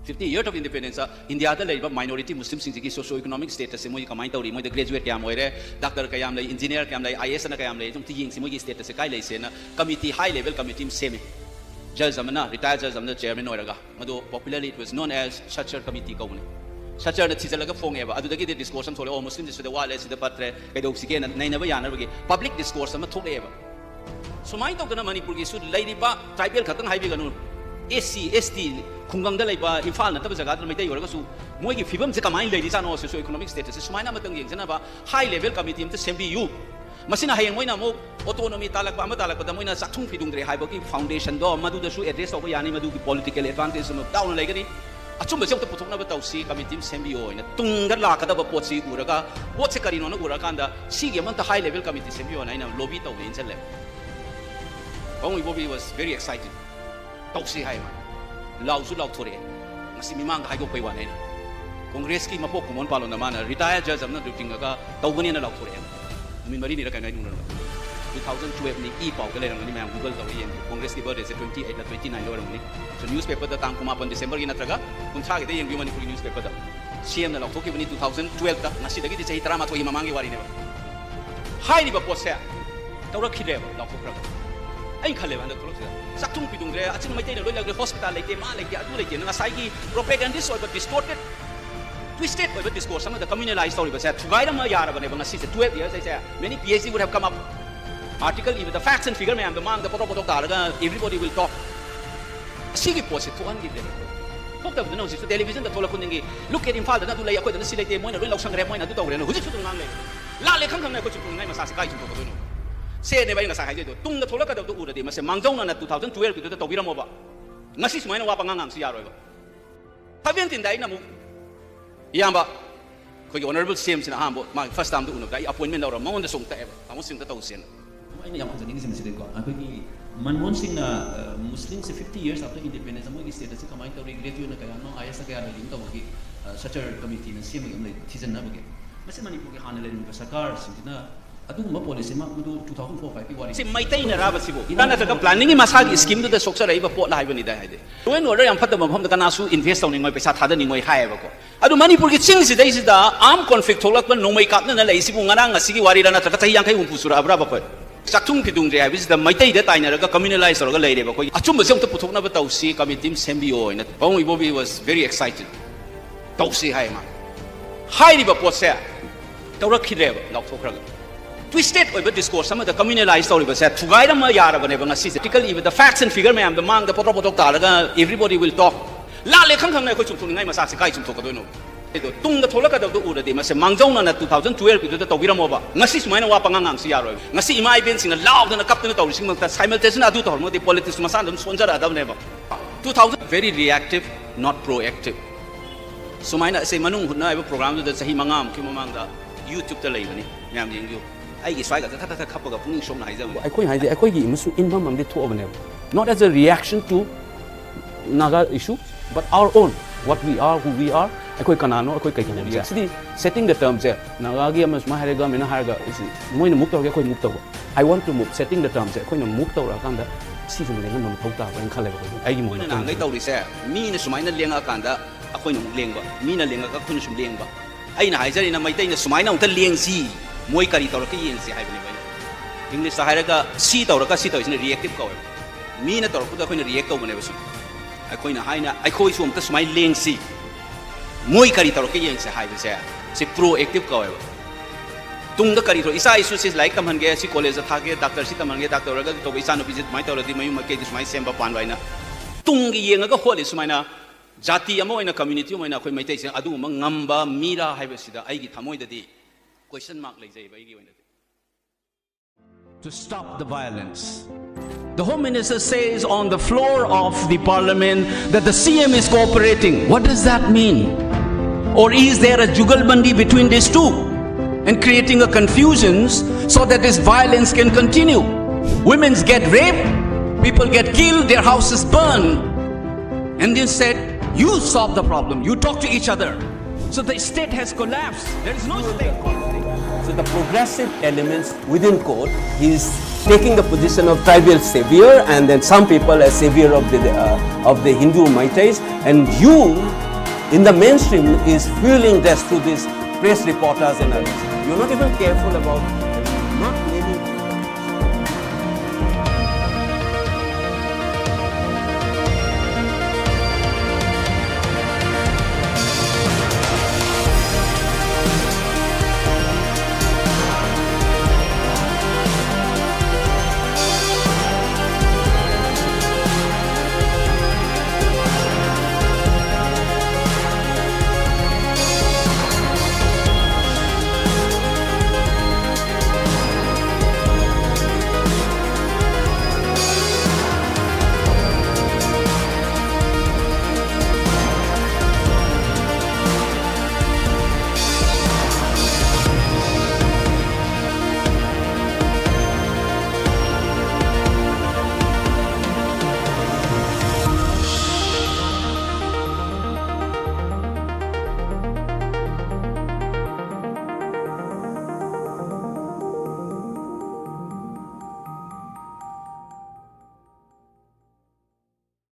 50 years of independence, India the minority Muslims in the socio-economic status, moi kamai tauri moi the graduate kaya moire, doctor kaya am engineer kaya am IS na kaya am tum tiying si moi status kai lai sena committee high level committee semi. Judge amna retired judge amna chairman oiraga. Mado popularly it was known as Shachar committee kaune. Shachar na chizalaga phone eba. Adu dagi the discourse am thole oh Muslims is the wall is the patre kai dog sike na nai na ba yana bagi public discourse am thole eba. So mai to kana Manipur gi su lai ba tribal khatang hai bi ganu. SC, ST, Kungangda Laiba, Infal, and Tabazagat, Mate, or Gasu, Mogi Fibum, Zakamai, ladies, and also economic status, Sumana Matangi, Zanaba, high level committee to SMBU. Masina Hayamina Mo, autonomy Talakama, Talakatamina, Satung Pidungre, Hiboki Foundation, Do, Madu, the Shu, address of Yani, Madu, political advantage of down legally. A chumba of the Putuna Tausi, committee SMBU, and a Tunga Laka, Potsi, Uraga, what's a Carino, Urakanda, Sigamant, the high level committee SMBU, and I know Lobito wins a left. Only Bobby was very excited. Tausi hai ma lau su lau thore ngasi mimang hai go pei wan ne congress ki mapok kumon palo na mana retired judge amna duting ga tawgani na lau thore min mari ni ra kai ngai nu 2012 ni e pau ga le rang ni mam google ka yen congress ki birthday se 28 na 29 lo rang ni so newspaper da tang kuma pan december gi na traga kun tha ge de yeng bi mani puri newspaper da cm na lau thoki bani 2012 da ngasi da gi de chei tara ma thoi mamangi wari ne hai ni ba posse tawra khile ba lau thokra ai khale ba na thok Satung Pidungre, I think my day the hospital like Ma like Adu like Nasai propagandist or distorted, twisted by discourse. Some of the communalized story was said to guide them a yard of an assistant 12 years. I say many PhD would have come up. Article even the facts and figure man, the man, the Poroto, everybody will talk. Sigi posit to one give them. Talk of the nose, the television, the Tolakuningi. Look at him, father, not to lay a quite and see like the Moina, Sangra, Moina, to Togan, who's it to Name? Lale come to name a Sasakai to Togono. Say never in a Sahaja, Tung the Tolaka of the Ura, they must say Mangzona 2012 to the Tobiramova. Nasis Mano Wapangang Siaro. Haven't in Dynamo Yamba, the honorable Sims in Hamburg, my first time to Uno, appointment or a moment of Song ever. I was in the Tosin. Manmon Singh Muslims 50 years after independence, Amogi state as a command to regulate you in the Kayano, Ayasaka, such a committee and Sim like Tisan Navigate. Massimani Handle in Sakar, Sintina. Adu policy ma 2004-5 si mai tai na rabasibo kana ta planning masagi scheme the soksa raiba pot lai bani da haide when order yam phatta mafam da kana su invest tawning moi paisa thada ning moi hai ba ko adu manipur ki ching si dai si da arm conflict tholak ban no mai kap na lai si bu ngana ngasi gi wari rana ta tai yang kai um pusura abra ba ko sakthung ki dung je hai da mai tai da tai na ga communalize or ga lai re ba ko achum ba sem ta puthok na ba tausi committee SMBO ina Bong Bobby was very excited tausi hai ma hai ri ba pot se tawra khire ba lak thokra twisted over discourse, some of the communalized story was said to guide them a yard of an typically with the facts and figure, ma'am, the man, the Poroto, everybody will talk. Lale Kang to name a Sasakai to Tokono. Tung the Tolaka of the Ura, they must say Mangzona 2012 to the Tobiramova. Nasis Mano Wapangang Siaro. Nasi my bins in a loud and a captain of simultaneously adu the politics Masandam Swanza Adam never. 2000 very reactive, not proactive. So mine say Manu who never programmed the Sahimangam, Kimamanga, YouTube the Lavani, Yam Yingu. I guess I got a couple of things from not as a reaction to Naga issue, but our own, what we are, who we are. Setting the terms there. Nagagi mas maharaga minaharga is moina mukta ko mukta. I want to move setting the terms there. Koina mukta ra kanda season le ngam thauta ba khale ba. Ai mo na ngai tawri se mi na sumaina lenga kanda akoi na lengba. Mi na lenga ka khun sum lengba. Ai na haijari na maitai na sumaina unta lengsi. Moi kari tawra ka yensi hai bani ba. English sa haraga si tawra ka si taw is reactive ka. Mi na tawra ko da koina react ka bane ba su. Ai koina hai na ai khoi sum ta sumai lengsi. Moi kari taro ke yang se hai se se proactive ka wa tung da kari tro isa isu is like kam han ge si college tha ge doctor si tam han ge doctor ga to isa no visit mai tawra di mai ma ke dis mai semba pan waina tung gi yang ga hole su mai na jati amo ina community mo ina khoi mai tai se adu ma ngamba mira hai ba sida ai gi thamoi da di question mark lai jai ba gi waina to stop the violence. The Home Minister says on the floor of the Parliament that the CM is cooperating. What does that mean? Or is there a jugalbandi between these two and creating a confusion so that this violence can continue? Women get raped, people get killed, their houses burned. And they said, you solve the problem, you talk to each other. So the state has collapsed. There is no state. So the progressive elements within code is taking the position of tribal savior, and then some people as savior of the Hindu Maitais, and you in the mainstream is fueling this through these press reporters and others. You're not even careful about not